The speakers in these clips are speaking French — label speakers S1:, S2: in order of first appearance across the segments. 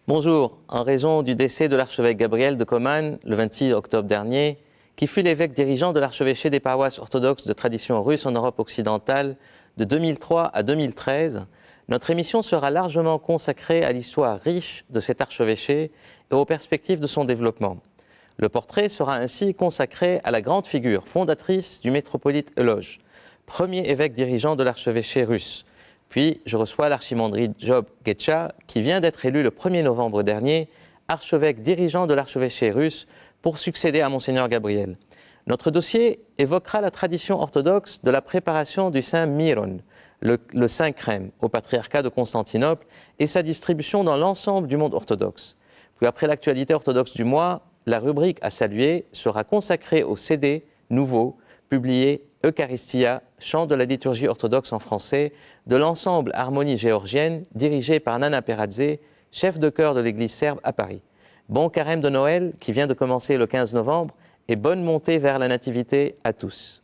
S1: Bonjour. En raison du décès de l'archevêque Gabriel de Coman le 26 octobre dernier, qui fut l'évêque dirigeant de l'archevêché des paroisses orthodoxes de tradition russe en Europe occidentale de 2003 à 2013, notre émission sera largement consacrée à l'histoire riche de cet archevêché et aux perspectives de son développement. Le portrait sera ainsi consacré à la grande figure fondatrice du métropolite Eloge, premier évêque dirigeant de l'archevêché russe. Puis, je reçois l'archimandrite Job Getcha, qui vient d'être élu le 1er novembre dernier, archevêque dirigeant de l'archevêché russe, pour succéder à Monseigneur Gabriel. Notre dossier évoquera la tradition orthodoxe de la préparation du Saint Miron, le Saint Crème, au patriarcat de Constantinople, et sa distribution dans l'ensemble du monde orthodoxe. Puis, après l'actualité orthodoxe du mois, la rubrique à saluer sera consacrée au CD nouveau, publié Eucharistia, chant de la liturgie orthodoxe en français, de l'ensemble Harmonie géorgienne, dirigé par Nana Peradze, chef de chœur de l'église serbe à Paris. Bon carême de Noël qui vient de commencer le 15 novembre et bonne montée vers la nativité à tous.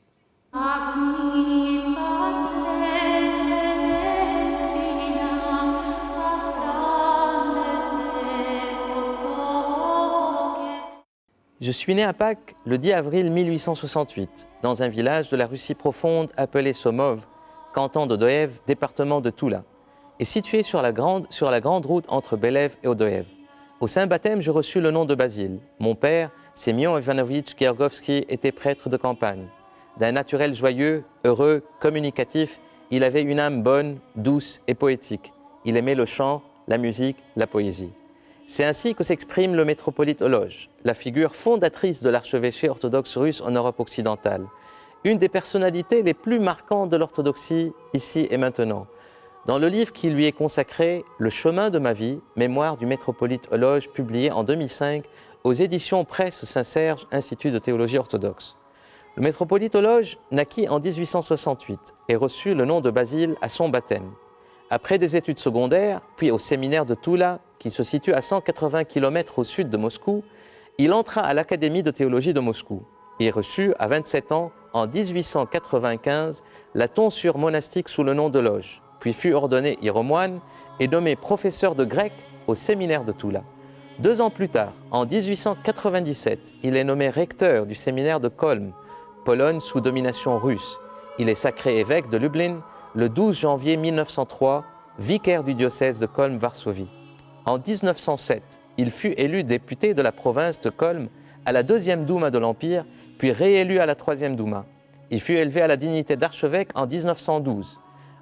S1: Je suis né à Pâques le 10 avril 1868, dans un village de la Russie profonde appelé Somov, canton de Doev, département de Toula, et situé sur la grande route entre Belev et Odoev. Au Saint-Baptême, je reçus le nom de Basile. Mon père, Semyon Ivanovitch Georgovski, était prêtre de campagne. D'un naturel joyeux, heureux, communicatif, il avait une âme bonne, douce et poétique. Il aimait le chant, la musique, la poésie. C'est ainsi que s'exprime le métropolite Eloge, la figure fondatrice de l'archevêché orthodoxe russe en Europe occidentale, une des personnalités les plus marquantes de l'orthodoxie ici et maintenant. Dans le livre qui lui est consacré, Le chemin de ma vie, mémoire du métropolite Eloge, publié en 2005 aux éditions Presse Saint-Serge, Institut de théologie orthodoxe. Le métropolite Eloge naquit en 1868 et reçut le nom de Basile à son baptême. Après des études secondaires, puis au séminaire de Toula, qui se situe à 180 km au sud de Moscou, il entra à l'Académie de théologie de Moscou. Il reçut à 27 ans, en 1895, la tonsure monastique sous le nom de Loge, puis fut ordonné hiéromoine et nommé professeur de grec au séminaire de Toula. 2 ans plus tard, en 1897, il est nommé recteur du séminaire de Kolm, Pologne sous domination russe. Il est sacré évêque de Lublin le 12 janvier 1903, vicaire du diocèse de Kolm-Varsovie. En 1907, il fut élu député de la province de Kolm à la 2e Douma de l'Empire, puis réélu à la 3e Douma. Il fut élevé à la dignité d'archevêque en 1912.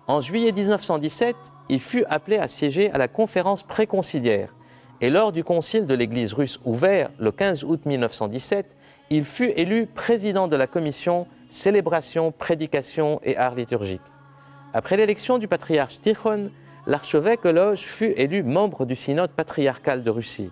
S1: En juillet 1917, il fut appelé à siéger à la conférence préconciliaire. Et lors du concile de l'Église russe ouvert le 15 août 1917, il fut élu président de la commission Célébration, Prédication et Art liturgique. Après l'élection du patriarche Tikhon, l'archevêque Eloge fut élu membre du synode patriarcal de Russie.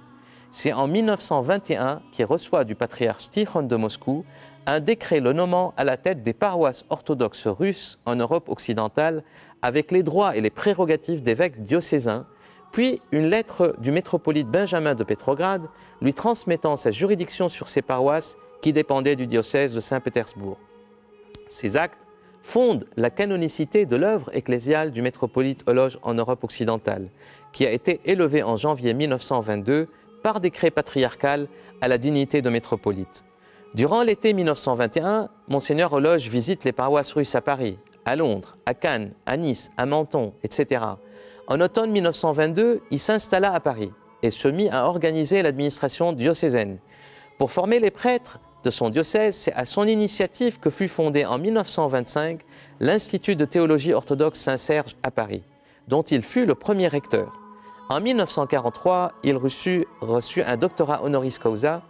S1: C'est en 1921 qu'il reçoit du patriarche Tikhon de Moscou un décret le nommant à la tête des paroisses orthodoxes russes en Europe occidentale avec les droits et les prérogatives d'évêque diocésain, puis une lettre du métropolite Benjamin de Pétrograd lui transmettant sa juridiction sur ces paroisses qui dépendaient du diocèse de Saint-Pétersbourg. Ces actes fondent la canonicité de l'œuvre ecclésiale du métropolite Eloge en Europe occidentale, qui a été élevée en janvier 1922 par décret patriarcal à la dignité de métropolite. Durant l'été 1921, Monseigneur Eloge visite les paroisses russes à Paris, à Londres, à Cannes, à Nice, à Menton, etc. En automne 1922, il s'installa à Paris et se mit à organiser l'administration diocésaine. Pour former les prêtres de son diocèse, c'est à son initiative que fut fondé en 1925 l'Institut de théologie orthodoxe Saint-Serge à Paris, dont il fut le premier recteur. En 1943, il reçut un doctorat honoris causa.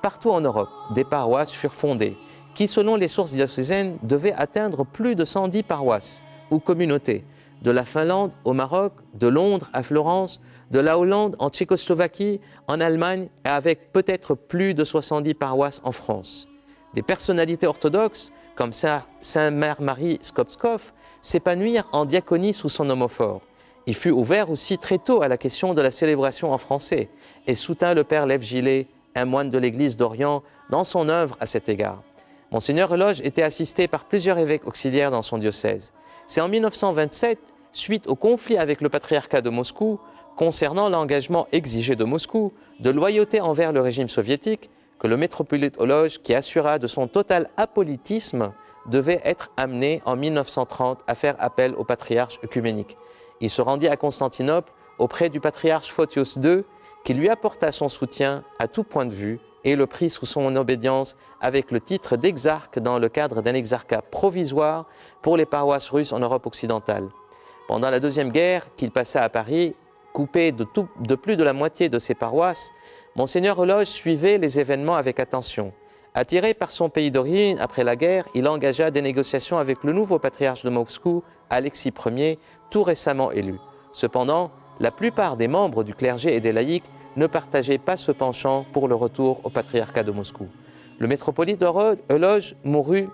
S1: Partout en Europe, des paroisses furent fondées, qui, selon les sources diocésaines, devaient atteindre plus de 110 paroisses ou communautés, de la Finlande au Maroc, de Londres à Florence, de la Hollande en Tchécoslovaquie, en Allemagne, et avec peut-être plus de 70 paroisses en France. Des personnalités orthodoxes, comme Saint-Mère Marie Skopskov, s'épanouirent en diaconie sous son homophore. Il fut ouvert aussi très tôt à la question de la célébration en français et soutint le père Lev Gillet, un moine de l'église d'Orient, dans son œuvre à cet égard. Monseigneur Eloge était assisté par plusieurs évêques auxiliaires dans son diocèse. C'est en 1927, suite au conflit avec le patriarcat de Moscou, concernant l'engagement exigé de Moscou de loyauté envers le régime soviétique, que le métropolite Lodge, qui assura de son total apolitisme, devait être amené en 1930 à faire appel au patriarche œcuménique. Il se rendit à Constantinople auprès du patriarche Photios II, qui lui apporta son soutien à tout point de vue et le prit sous son obédience avec le titre d'exarque dans le cadre d'un exarcat provisoire pour les paroisses russes en Europe occidentale. Pendant la Deuxième Guerre, qu'il passa à Paris, coupé de plus de la moitié de ses paroisses, Monseigneur Lodge suivait les événements avec attention. Attiré par son pays d'origine après la guerre, il engagea des négociations avec le nouveau patriarche de Moscou, Alexis Ier, tout récemment élu. Cependant, la plupart des membres du clergé et des laïcs ne partageaient pas ce penchant pour le retour au patriarcat de Moscou. Le métropolite Lodge mourut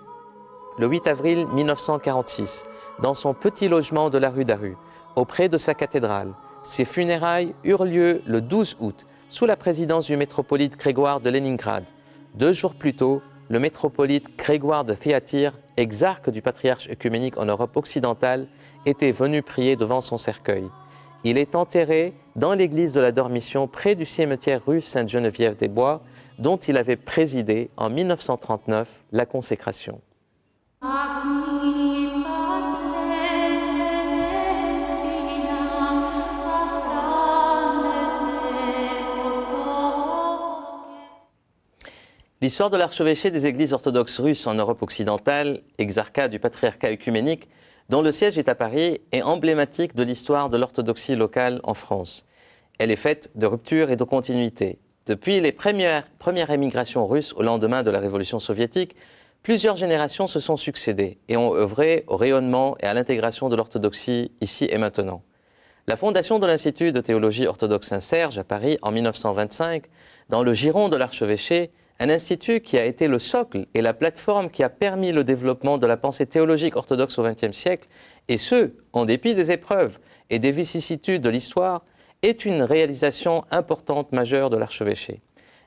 S1: le 8 avril 1946 dans son petit logement de la rue d'Aru, auprès de sa cathédrale. Ses funérailles eurent lieu le 12 août, sous la présidence du métropolite Grégoire de Léningrad. 2 jours plus tôt, le métropolite Grégoire de Théatire, exarque du patriarche œcuménique en Europe occidentale, était venu prier devant son cercueil. Il est enterré dans l'église de la Dormition près du cimetière rue Sainte-Geneviève-des-Bois, dont il avait présidé en 1939 la consécration. L'histoire de l'archevêché des églises orthodoxes russes en Europe occidentale, exarcat du patriarcat œcuménique, dont le siège est à Paris, est emblématique de l'histoire de l'orthodoxie locale en France. Elle est faite de ruptures et de continuité. Depuis les premières émigrations russes au lendemain de la révolution soviétique, plusieurs générations se sont succédées et ont œuvré au rayonnement et à l'intégration de l'orthodoxie ici et maintenant. La fondation de l'Institut de théologie orthodoxe Saint-Serge à Paris en 1925, dans le giron de l'archevêché, un institut qui a été le socle et la plateforme qui a permis le développement de la pensée théologique orthodoxe au XXe siècle, et ce, en dépit des épreuves et des vicissitudes de l'histoire, est une réalisation importante majeure de l'archevêché.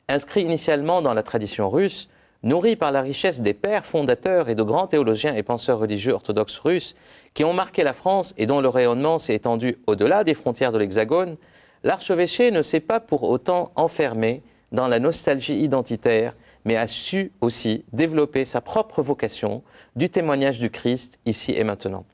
S1: Inscrit initialement dans la tradition russe, nourri par la richesse des pères fondateurs et de grands théologiens et penseurs religieux orthodoxes russes qui ont marqué la France et dont le rayonnement s'est étendu au-delà des frontières de l'Hexagone, l'archevêché ne s'est pas pour autant enfermé dans la nostalgie identitaire, mais a su aussi développer sa propre vocation du témoignage du Christ ici et maintenant.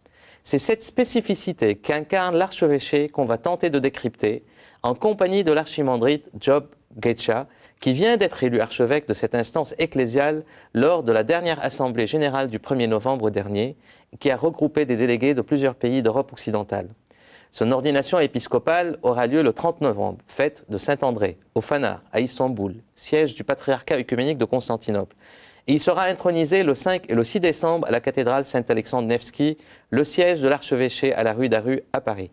S1: C'est cette spécificité qu'incarne l'archevêché qu'on va tenter de décrypter en compagnie de l'archimandrite Job Getcha, qui vient d'être élu archevêque de cette instance ecclésiale lors de la dernière assemblée générale du 1er novembre dernier, qui a regroupé des délégués de plusieurs pays d'Europe occidentale. Son ordination épiscopale aura lieu le 30 novembre, fête de Saint-André, au Phanar, à Istanbul, siège du patriarcat œcuménique de Constantinople. Et il sera intronisé le 5 et le 6 décembre à la cathédrale Saint-Alexandre Nevski, le siège de l'archevêché à la rue d'Aru à Paris.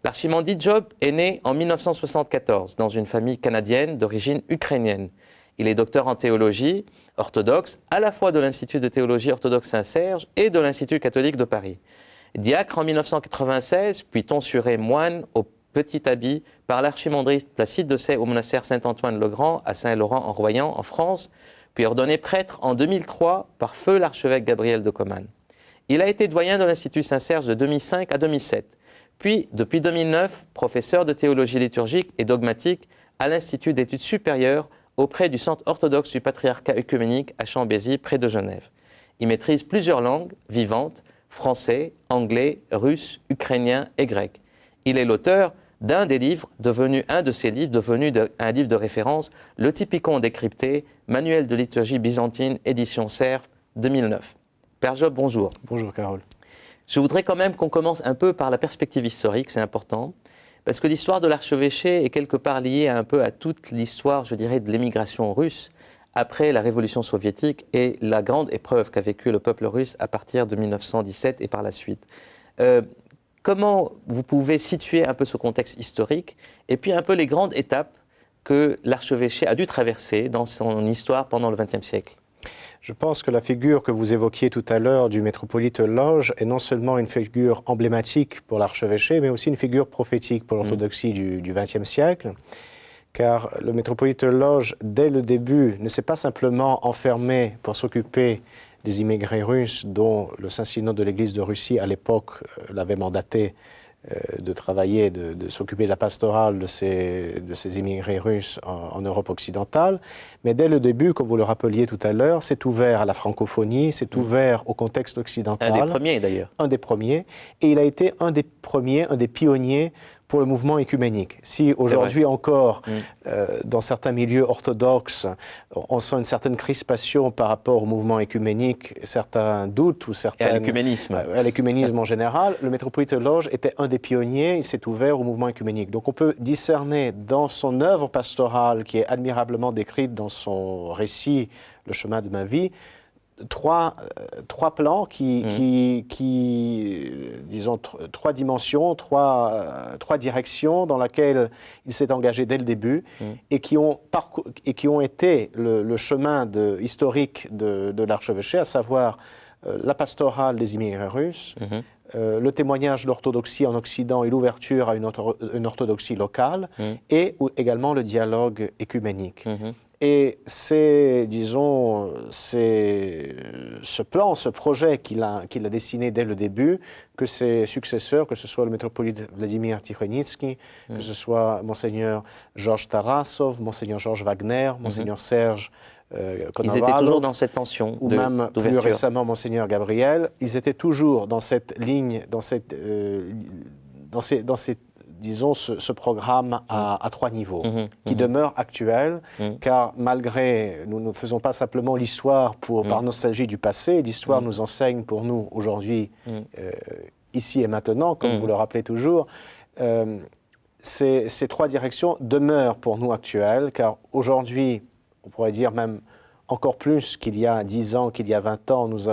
S1: L'archimandrite Job est né en 1974 dans une famille canadienne d'origine ukrainienne. Il est docteur en théologie orthodoxe à la fois de l'Institut de théologie orthodoxe Saint-Serge et de l'Institut catholique de Paris. Diacre en 1996, puis tonsuré moine au Petit Habit par l'archimandrite Placide de Sey au monastère Saint-Antoine-le-Grand à Saint-Laurent-en-Royan en France, puis ordonné prêtre en 2003 par feu l'archevêque Gabriel de Coman. Il a été doyen de l'Institut Saint-Serge de 2005 à 2007, puis depuis 2009, professeur de théologie liturgique et dogmatique à l'Institut d'études supérieures auprès du Centre orthodoxe du patriarcat œcuménique à Chambézy, près de Genève. Il maîtrise plusieurs langues vivantes, français, anglais, russe, ukrainien et grec. Il est l'auteur d'un des livres, devenu un livre de référence, le Typicon décrypté, Manuel de liturgie byzantine, édition Cerf, 2009. Père Job, bonjour.
S2: Bonjour Carole.
S1: Je voudrais quand même qu'on commence un peu par la perspective historique, c'est important, parce que l'histoire de l'archevêché est quelque part liée un peu à toute l'histoire, je dirais, de l'émigration russe après la révolution soviétique et la grande épreuve qu'a vécue le peuple russe à partir de 1917 et par la suite. Comment vous pouvez situer un peu ce contexte historique et puis un peu les grandes étapes que l'archevêché a dû traverser dans son histoire pendant le XXe siècle?
S2: Je pense que la figure que vous évoquiez tout à l'heure du métropolite Lodge est non seulement une figure emblématique pour l'archevêché, mais aussi une figure prophétique pour l'orthodoxie du XXe siècle. Car le métropolite Lodge, dès le début, ne s'est pas simplement enfermé pour s'occuper des immigrés russes dont le Saint-Synode de l'Église de Russie, à l'époque, l'avait mandaté de travailler, de s'occuper de la pastorale de ces immigrés russes en Europe occidentale. Mais dès le début, comme vous le rappeliez tout à l'heure, c'est ouvert à la francophonie, c'est ouvert au contexte occidental.
S1: Un des premiers d'ailleurs.
S2: Un des premiers. Et il a été un des premiers, un des pionniers pour le mouvement écuménique. Si aujourd'hui encore, dans certains milieux orthodoxes, on sent une certaine crispation par rapport au mouvement écuménique, certains doutes ou certains...
S1: Et à l'écuménisme.
S2: À l'écuménisme en général, le métropolite Lodge était un des pionniers, il s'est ouvert au mouvement écuménique. Donc on peut discerner dans son œuvre pastorale, qui est admirablement décrite dans son récit « Le chemin de ma vie », trois plans disons, trois dimensions, trois directions dans lesquelles il s'est engagé dès le début et qui ont été le chemin historique de l'archevêché, à savoir la pastorale des immigrés russes, le témoignage de l'orthodoxie en Occident et l'ouverture à une orthodoxie locale, et également le dialogue écuménique. Et c'est, disons, ce plan, ce projet qu'il a dessiné dès le début, que ses successeurs, que ce soit le métropolite Vladimir Tikhoninski, que ce soit Monseigneur Georges Tarasov, Monseigneur Georges Wagner, Monseigneur Serge Konovalov,
S1: ils étaient toujours dans cette tension
S2: ou même plus récemment Monseigneur Gabriel, ils étaient toujours dans cette ligne, dans disons, ce programme à trois niveaux, qui demeure actuel, car malgré, nous ne faisons pas simplement l'histoire par nostalgie du passé, l'histoire nous enseigne pour nous aujourd'hui, ici et maintenant, comme vous le rappelez toujours, ces trois directions demeurent pour nous actuelles, car aujourd'hui, on pourrait dire même encore plus qu'il y a 10 ans, qu'il y a 20 ans, nous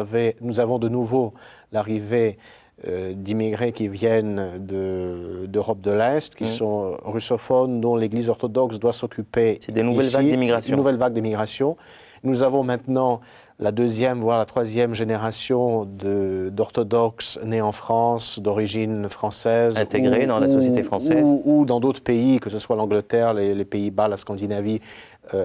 S2: avons de nouveau l'arrivée d'immigrés qui viennent d'Europe de l'Est, qui sont russophones, dont l'Église orthodoxe doit s'occuper.
S1: C'est des nouvelles vagues d'immigration.
S2: Une nouvelle vague d'immigration. Nous avons maintenant la deuxième, voire la troisième génération d'orthodoxes nés en France, d'origine française.
S1: Intégrés dans la société française.
S2: Ou dans d'autres pays, que ce soit l'Angleterre, les Pays-Bas, la Scandinavie,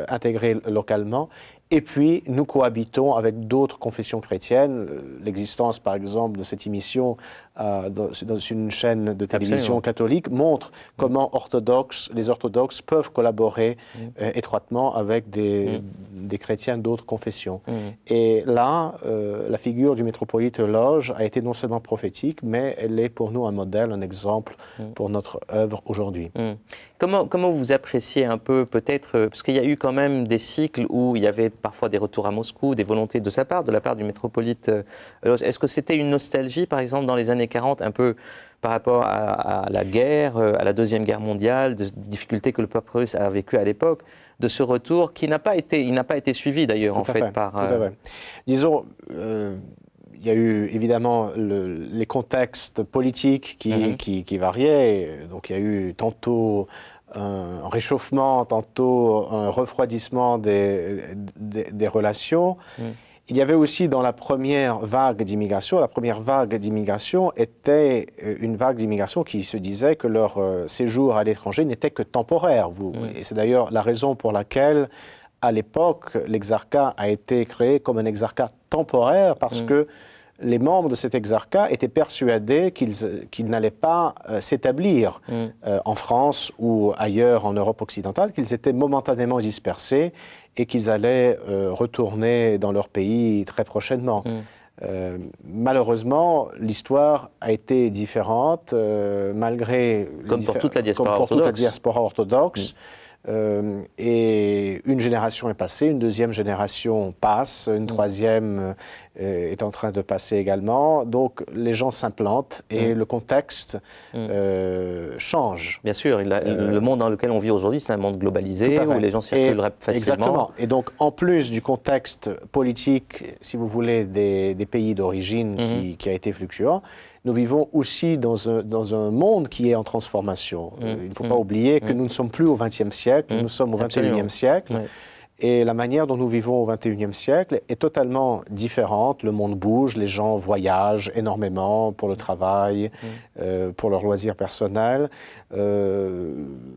S2: intégrés localement. Et puis, nous cohabitons avec d'autres confessions chrétiennes. L'existence, par exemple, de cette émission dans une chaîne de télévision catholique montre comment les orthodoxes peuvent collaborer étroitement avec des chrétiens d'autres confessions. Et là, la figure du métropolite Lodge a été non seulement prophétique, mais elle est pour nous un modèle, un exemple pour notre œuvre aujourd'hui.
S1: Comment vous appréciez un peu, peut-être, parce qu'il y a eu quand même des cycles où il y avait parfois des retours à Moscou, des volontés de la part du métropolite Lodge. Est-ce que c'était une nostalgie, par exemple, dans les années 40, un peu par rapport à la guerre, à la Deuxième Guerre mondiale, des difficultés que le peuple russe a vécues à l'époque, de ce retour qui n'a pas été suivi d'ailleurs, en fait, par...
S2: Tout à fait. Disons... il y a eu évidemment les contextes politiques qui variaient. Donc il y a eu tantôt un réchauffement, tantôt un refroidissement des relations. Il y avait aussi dans la première vague d'immigration, était une vague d'immigration qui se disait que leur séjour à l'étranger n'était que temporaire. Et c'est d'ailleurs la raison pour laquelle, à l'époque, l'exarcat a été créé comme un exarcat temporaire, parce que les membres de cet exarcat étaient persuadés qu'ils n'allaient pas s'établir en France ou ailleurs en Europe occidentale, qu'ils étaient momentanément dispersés et qu'ils allaient retourner dans leur pays très prochainement. Malheureusement, l'histoire a été différente, malgré...
S1: Comme pour toute la diaspora orthodoxe.
S2: Et une génération est passée, une deuxième génération passe, une troisième est en train de passer également. Donc les gens s'implantent et le contexte change.
S1: Bien sûr, le monde dans lequel on vit aujourd'hui, c'est un monde globalisé où les gens circulent facilement.
S2: Exactement. Et donc en plus du contexte politique, si vous voulez, des pays d'origine qui a été fluctuant, nous vivons aussi dans un monde qui est en transformation. Il ne faut pas oublier que nous ne sommes plus au XXe siècle, nous sommes au XXIe siècle. Et la manière dont nous vivons au XXIe siècle est totalement différente. Le monde bouge, les gens voyagent énormément pour le travail, pour leurs loisirs personnels.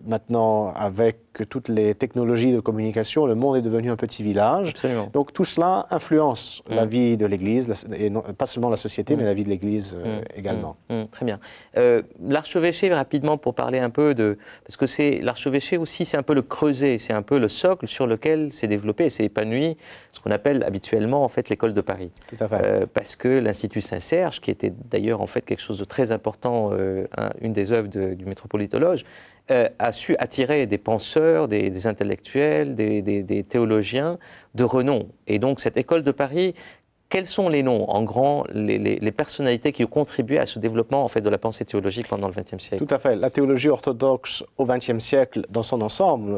S2: Maintenant, avec toutes les technologies de communication, le monde est devenu un petit village.
S1: Absolument.
S2: Donc tout cela influence la vie de l'Église, et non, pas seulement la société, mais la vie de l'Église également.
S1: Très bien. L'archevêché, rapidement, pour parler un peu de... Parce que l'archevêché aussi, c'est un peu le creuset, c'est un peu le socle sur lequel s'est développé et s'est épanoui ce qu'on appelle habituellement en fait l'école de Paris.
S2: Tout à fait.
S1: Parce que l'Institut Saint-Serge, qui était d'ailleurs en fait quelque chose de très important, une des œuvres du métropolite Loge, a su attirer des penseurs, des intellectuels, des théologiens de renom. Et donc cette école de Paris, quels sont les noms, en grand, les personnalités qui ont contribué à ce développement en fait, de la pensée théologique pendant le XXe siècle?
S2: Tout à fait. La théologie orthodoxe au XXe siècle, dans son ensemble,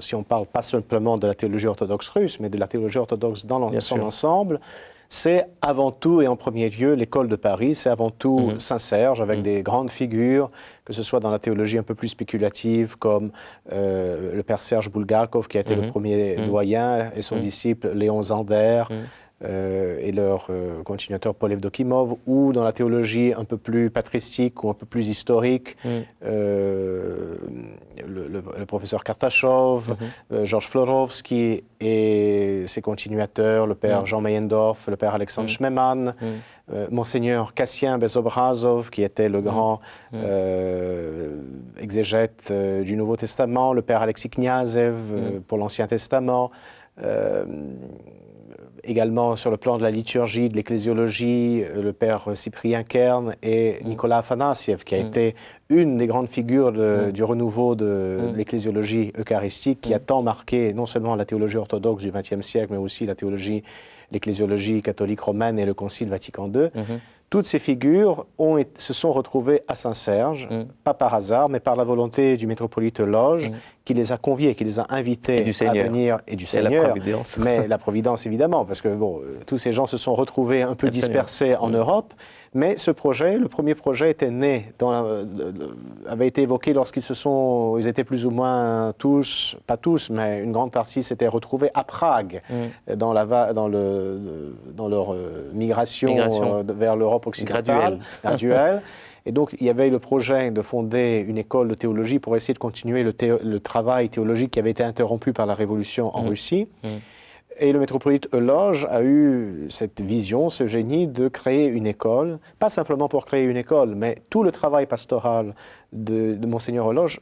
S2: si on parle pas simplement de la théologie orthodoxe russe, mais de la théologie orthodoxe dans son ensemble, c'est avant tout et en premier lieu l'école de Paris, c'est avant tout Saint-Serge, avec des grandes figures, que ce soit dans la théologie un peu plus spéculative, comme le père Serge Bulgakov, qui a été le premier doyen, et son disciple Léon Zander, et leur continuateur Paul Evdokimov, ou dans la théologie un peu plus patristique ou un peu plus historique, le professeur Kartachov, Georges Florovsky et ses continuateurs, le père Jean Meyendorf, le père Alexandre Schmemann, Monseigneur Cassien Bezobrazov, qui était le grand exégète du Nouveau Testament, le père Alexis Kniazev pour l'Ancien Testament, également sur le plan de la liturgie, de l'ecclésiologie, le père Cyprien Kern et Nicolas Afanassiev, qui a été une des grandes figures du renouveau de l'ecclésiologie eucharistique, qui a tant marqué non seulement la théologie orthodoxe du XXe siècle, mais aussi l'ecclésiologie catholique romaine et le Concile Vatican II. Toutes ces figures se sont retrouvées à Saint-Serge, pas par hasard, mais par la volonté du métropolite Loge, qui les a conviés, qui les a invités à venir, et du Seigneur.
S1: La providence.
S2: Mais la providence, évidemment, parce que tous ces gens se sont retrouvés un peu dispersés en Europe. Mais ce projet, le premier projet, était né, avait été évoqué lorsqu'ils étaient plus ou moins tous, pas tous, mais une grande partie s'étaient retrouvés à Prague, dans leur migration vers l'Europe occidentale, graduelle. Et donc, il y avait le projet de fonder une école de théologie pour essayer de continuer le travail théologique qui avait été interrompu par la Révolution en Russie. Et le métropolite Loge a eu cette vision, ce génie de créer une école, pas simplement pour créer une école, mais tout le travail pastoral de Monseigneur Loge,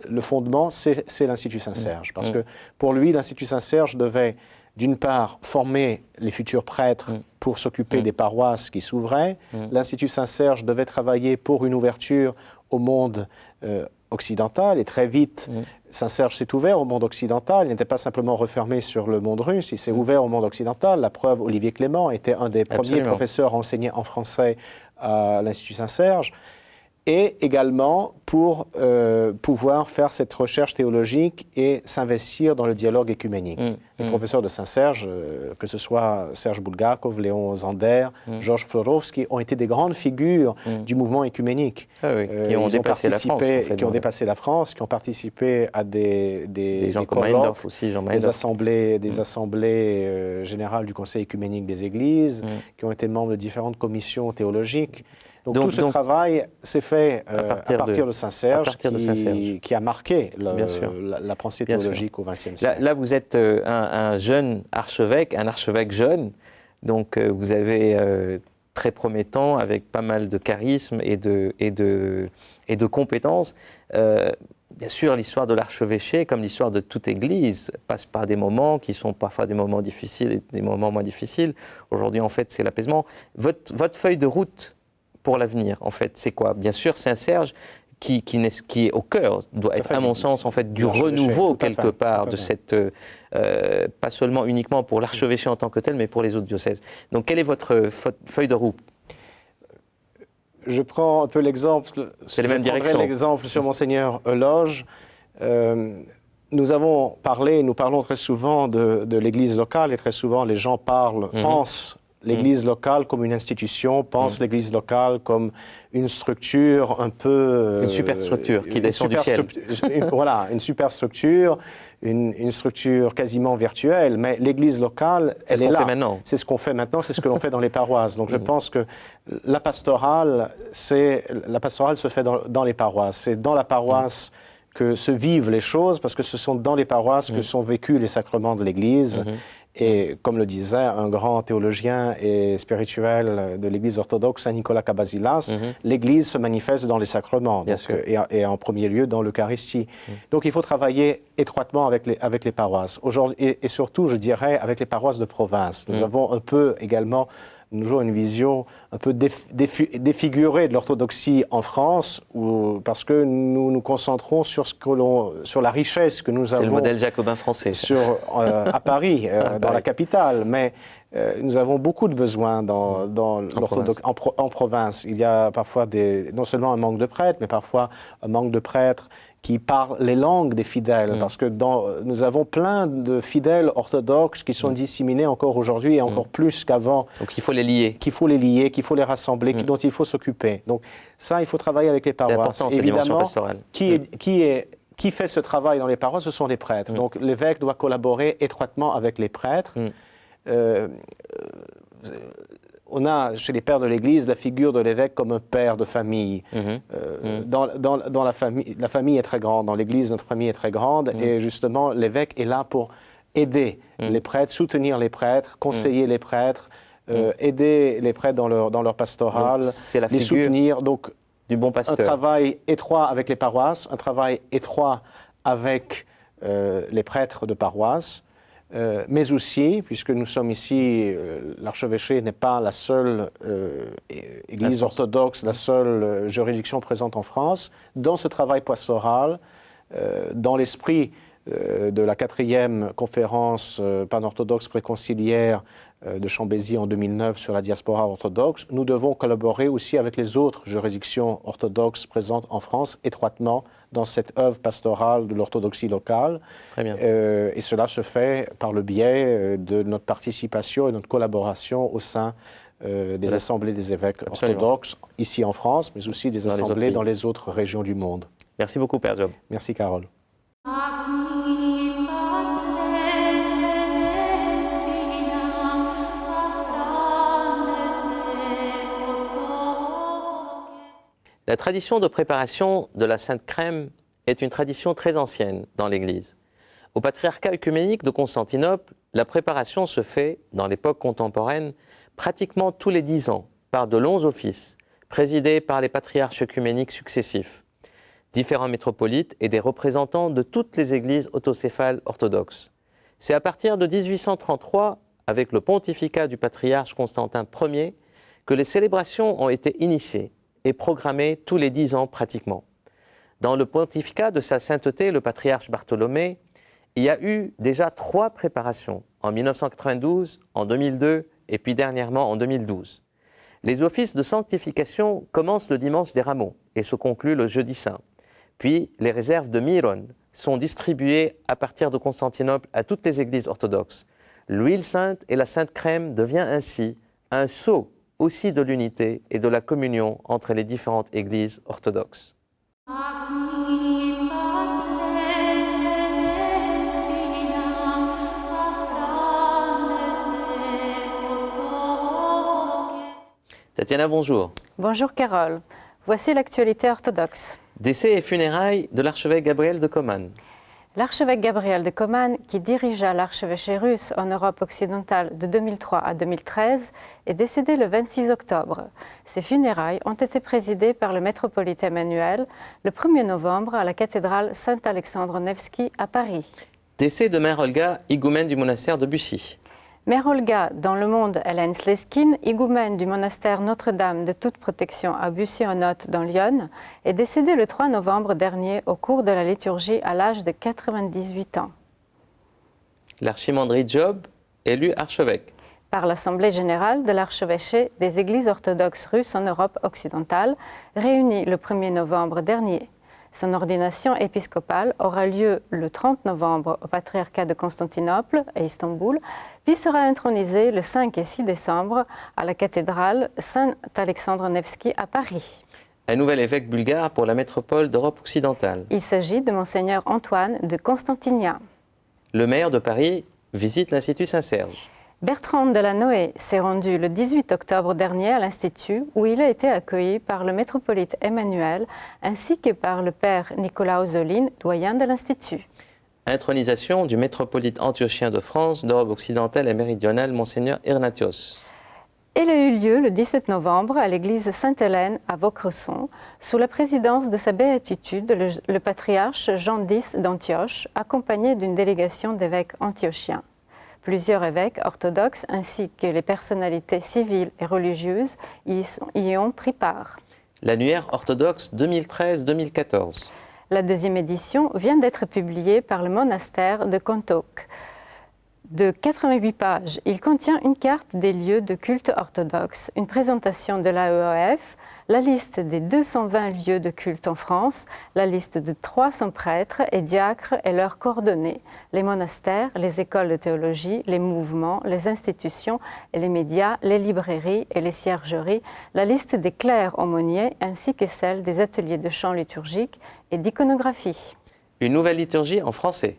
S2: le fondement, c'est l'Institut Saint-Serge. Parce que pour lui, l'Institut Saint-Serge devait, d'une part, former les futurs prêtres pour s'occuper des paroisses qui s'ouvraient. L'Institut Saint-Serge devait travailler pour une ouverture au monde occidental, et très vite, Saint-Serge s'est ouvert au monde occidental. Il n'était pas simplement refermé sur le monde russe, il s'est ouvert au monde occidental. La preuve, Olivier Clément était un des premiers professeurs enseignés en français à l'Institut Saint-Serge. Et également pour pouvoir faire cette recherche théologique et s'investir dans le dialogue écuménique. Les professeurs de Saint-Serge, que ce soit Serge Bulgakov, Léon Zander, Georges Florovsky, ont été des grandes figures du mouvement écuménique.
S1: Qui ont dépassé la France. En fait,
S2: qui ont dépassé la France, qui ont participé à des
S1: gens comme Meyendorf aussi, Jean Meyendorf.
S2: Des assemblées générales du Conseil écuménique des Églises, qui ont été membres de différentes commissions théologiques. Donc tout ce travail s'est fait à partir de Saint-Serge, qui a marqué la pensée théologique au XXe siècle.
S1: Là, vous êtes un jeune archevêque, un archevêque jeune, donc vous avez très promettant, avec pas mal de charisme et de compétences. Bien sûr, l'histoire de l'archevêché, comme l'histoire de toute Église, passe par des moments qui sont parfois des moments difficiles et des moments moins difficiles. Aujourd'hui, en fait, c'est l'apaisement. Votre feuille de route pour l'avenir, en fait, c'est quoi? Bien sûr, Saint-Serge, qui est au cœur, doit être, à mon sens, en fait, du renouveau, quelque part, de cette... pas seulement uniquement pour l'archevêché en tant que tel, mais pour les autres diocèses. Donc, quelle est votre feuille de route?
S2: Je prends un peu l'exemple...
S1: C'est la même direction.
S2: L'exemple sur Monseigneur Loge. Nous parlons très souvent de l'Église locale, et très souvent, les gens pensent l'Église locale comme une institution, pense l'Église locale comme une structure un peu...
S1: Une superstructure qui descend du ciel.
S2: Voilà, une superstructure, une structure quasiment virtuelle, mais l'Église locale, elle est là. C'est ce qu'on fait maintenant, c'est ce que l'on fait dans les paroisses. Donc je pense que la pastorale se fait dans les paroisses. C'est dans la paroisse que se vivent les choses, parce que ce sont dans les paroisses que sont vécus les sacrements de l'Église. Et comme le disait un grand théologien et spirituel de l'Église orthodoxe, Saint Nicolas Kabasilas, l'Église se manifeste dans les sacrements, donc, et en premier lieu dans l'Eucharistie. Donc il faut travailler étroitement avec les paroisses. Aujourd'hui, et surtout, je dirais, avec les paroisses de province. Nous avons un peu également une vision un peu défigurée de l'orthodoxie en France, parce que nous nous concentrons sur la richesse que nous avons.
S1: C'est le modèle jacobin français.
S2: À Paris, dans la capitale, mais nous avons beaucoup de besoins dans l'orthodoxie en province. Il y a parfois non seulement un manque de prêtres, mais parfois un manque de prêtres qui parlent les langues des fidèles, parce que nous avons plein de fidèles orthodoxes qui sont disséminés encore aujourd'hui et encore plus qu'avant.
S1: Donc il faut les lier.
S2: Qu'il faut les rassembler, dont il faut s'occuper. Donc ça, il faut travailler avec les paroisses.
S1: Évidemment, pastorale.
S2: Qui fait ce travail dans les paroisses, ce sont les prêtres. Donc l'évêque doit collaborer étroitement avec les prêtres. On a chez les pères de l'Église la figure de l'évêque comme un père de famille. Dans la famille est très grande, dans l'Église, notre famille est très grande, et justement, l'évêque est là pour aider les prêtres, soutenir les prêtres, conseiller les prêtres, aider les prêtres dans leur pastoral, les soutenir. Donc,
S1: du bon pasteur.
S2: Un travail étroit avec les paroisses, un travail étroit avec les prêtres de paroisse, mais aussi, puisque nous sommes ici, l'archevêché n'est pas la seule église orthodoxe, la seule juridiction présente en France, dans ce travail pastoral, dans l'esprit de la 4e conférence panorthodoxe préconciliaire de Chambézy en 2009 sur la diaspora orthodoxe, nous devons collaborer aussi avec les autres juridictions orthodoxes présentes en France, étroitement dans cette œuvre pastorale de l'orthodoxie locale.
S1: Très bien.
S2: Et cela se fait par le biais de notre participation et notre collaboration au sein des assemblées des évêques orthodoxes, ici en France, mais aussi des assemblées dans les autres régions du monde.
S1: Merci beaucoup, Père Job.
S2: Merci, Carole.
S1: La tradition de préparation de la Sainte Crème est une tradition très ancienne dans l'Église. Au patriarcat œcuménique de Constantinople, la préparation se fait, dans l'époque contemporaine, pratiquement tous les 10 ans, par de longs offices, présidés par les patriarches œcuméniques successifs, différents métropolites et des représentants de toutes les églises autocéphales orthodoxes. C'est à partir de 1833, avec le pontificat du patriarche Constantin Ier, que les célébrations ont été initiées et programmées tous les 10 ans pratiquement. Dans le pontificat de sa sainteté, le patriarche Bartholomée, il y a eu déjà 3 préparations, en 1992, en 2002 et puis dernièrement en 2012. Les offices de sanctification commencent le dimanche des Rameaux et se concluent le jeudi saint. Puis les réserves de Myron sont distribuées à partir de Constantinople à toutes les églises orthodoxes. L'huile sainte et la sainte crème devient ainsi un sceau aussi de l'unité et de la communion entre les différentes églises orthodoxes. Tatiana, bonjour.
S3: Bonjour Carole. Voici l'actualité orthodoxe.
S1: Décès et funérailles de l'archevêque Gabriel de Coman.
S3: L'archevêque Gabriel de Coman, qui dirigea l'archevêché russe en Europe occidentale de 2003 à 2013, est décédé le 26 octobre. Ses funérailles ont été présidées par le métropolite Emmanuel le 1er novembre à la cathédrale Saint-Alexandre Nevski à Paris.
S1: Décès de Mère Olga, higoumène du monastère de Bussy.
S3: Mère Olga, dans le monde Hélène Sleskin, higoumène du monastère Notre-Dame de toute protection à Bussy-en-Othe dans l'Yonne, est décédée le 3 novembre dernier au cours de la liturgie à l'âge de 98 ans.
S1: L'archimandrit Job, élu archevêque.
S3: Par l'Assemblée générale de l'archevêché des Églises orthodoxes russes en Europe occidentale, réunie le 1er novembre dernier. Son ordination épiscopale aura lieu le 30 novembre au patriarcat de Constantinople et Istanbul, puis sera intronisé le 5 et 6 décembre à la cathédrale Saint-Alexandre Nevski à Paris.
S1: Un nouvel évêque bulgare pour la métropole d'Europe occidentale.
S3: Il s'agit de Monseigneur Antoine de Constantinia.
S1: Le maire de Paris visite l'Institut Saint-Serge.
S3: Bertrand Delanoë s'est rendu le 18 octobre dernier à l'Institut où il a été accueilli par le métropolite Emmanuel ainsi que par le père Nicolas Zolin, doyen de l'Institut.
S1: Intronisation du métropolite antiochien de France, d'Europe occidentale et méridionale, Monseigneur Ignatios.
S3: Elle a eu lieu le 17 novembre à l'église Sainte-Hélène à Vaucresson, sous la présidence de sa béatitude, le patriarche Jean X d'Antioche, accompagné d'une délégation d'évêques antiochiens. Plusieurs évêques orthodoxes ainsi que les personnalités civiles et religieuses y ont pris part.
S1: L'annuaire orthodoxe 2013-2014.
S3: La deuxième édition vient d'être publiée par le monastère de Kontok. De 88 pages, il contient une carte des lieux de culte orthodoxe, une présentation de l'AEOF, la liste des 220 lieux de culte en France, la liste de 300 prêtres et diacres et leurs coordonnées, les monastères, les écoles de théologie, les mouvements, les institutions et les médias, les librairies et les ciergeries, la liste des clercs aumôniers ainsi que celle des ateliers de chant liturgique et d'iconographie.
S1: Une nouvelle liturgie en français.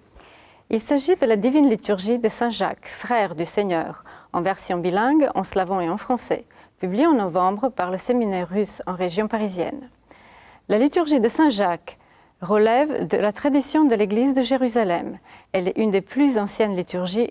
S3: Il s'agit de la divine liturgie de Saint Jacques, frère du Seigneur, en version bilingue, en slavon et en français, publiée en novembre par le séminaire russe en région parisienne. La liturgie de Saint Jacques relève de la tradition de l'Église de Jérusalem. Elle est une des plus anciennes liturgies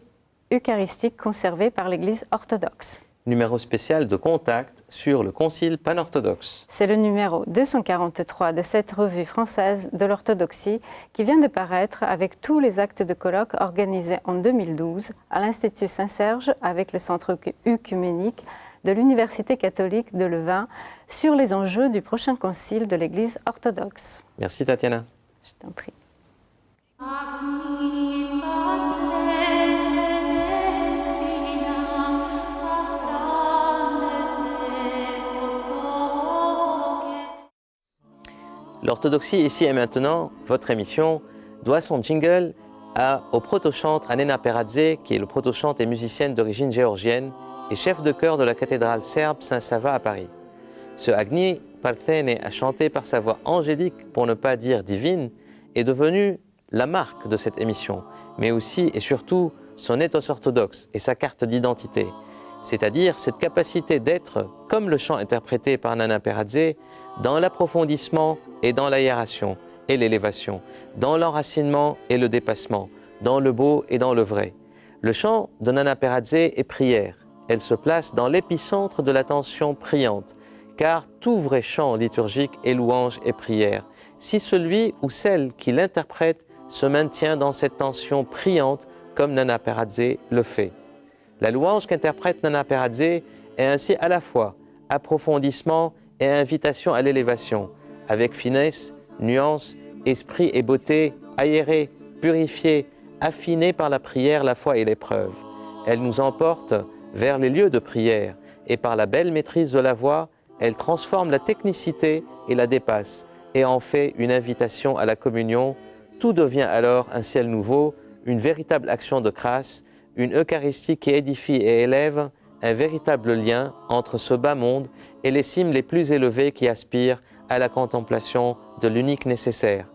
S3: eucharistiques conservées par l'Église orthodoxe.
S1: Numéro spécial de contact sur le Concile panorthodoxe.
S3: C'est le numéro 243 de cette revue française de l'orthodoxie qui vient de paraître avec tous les actes de colloque organisés en 2012 à l'Institut Saint-Serge avec le Centre œcuménique de l'Université catholique de Louvain sur les enjeux du prochain concile de l'Église orthodoxe.
S1: Merci Tatiana.
S3: Je t'en prie.
S1: L'orthodoxie ici et maintenant, votre émission, doit son jingle au protochante Anena Peradze, qui est le protochante et musicienne d'origine géorgienne et chef de chœur de la cathédrale serbe Saint-Sava à Paris. Ce Agni Parthene, à chanter par sa voix angélique, pour ne pas dire divine, est devenu la marque de cette émission, mais aussi et surtout son ethos orthodoxe et sa carte d'identité, c'est-à-dire cette capacité d'être, comme le chant interprété par Nana Peradze, dans l'approfondissement et dans l'aération et l'élévation, dans l'enracinement et le dépassement, dans le beau et dans le vrai. Le chant de Nana Peradze est prière. Elle se place dans l'épicentre de l'attention priante, car tout vrai chant liturgique est louange et prière, si celui ou celle qui l'interprète se maintient dans cette tension priante comme Nana Peradze le fait. La louange qu'interprète Nana Peradze est ainsi à la fois approfondissement et invitation à l'élévation, avec finesse, nuance, esprit et beauté, aérés, purifiés, affinés par la prière, la foi et l'épreuve. Elle nous emporte vers les lieux de prière et par la belle maîtrise de la voix, elle transforme la technicité et la dépasse et en fait une invitation à la communion. Tout devient alors un ciel nouveau, une véritable action de grâce, une Eucharistie qui édifie et élève, un véritable lien entre ce bas monde et les cimes les plus élevées qui aspirent à la contemplation de l'unique nécessaire.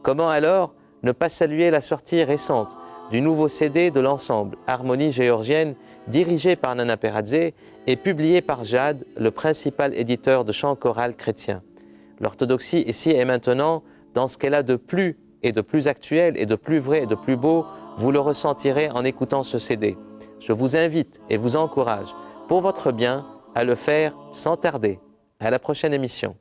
S1: Comment alors ne pas saluer la sortie récente du nouveau CD de l'ensemble Harmonie géorgienne dirigé par Nana Peradze et publié par Jade, le principal éditeur de chants chorales chrétiens. L'orthodoxie ici et maintenant, dans ce qu'elle a de plus et de plus actuel et de plus vrai et de plus beau, vous le ressentirez en écoutant ce CD. Je vous invite et vous encourage, pour votre bien, à le faire sans tarder. À la prochaine émission.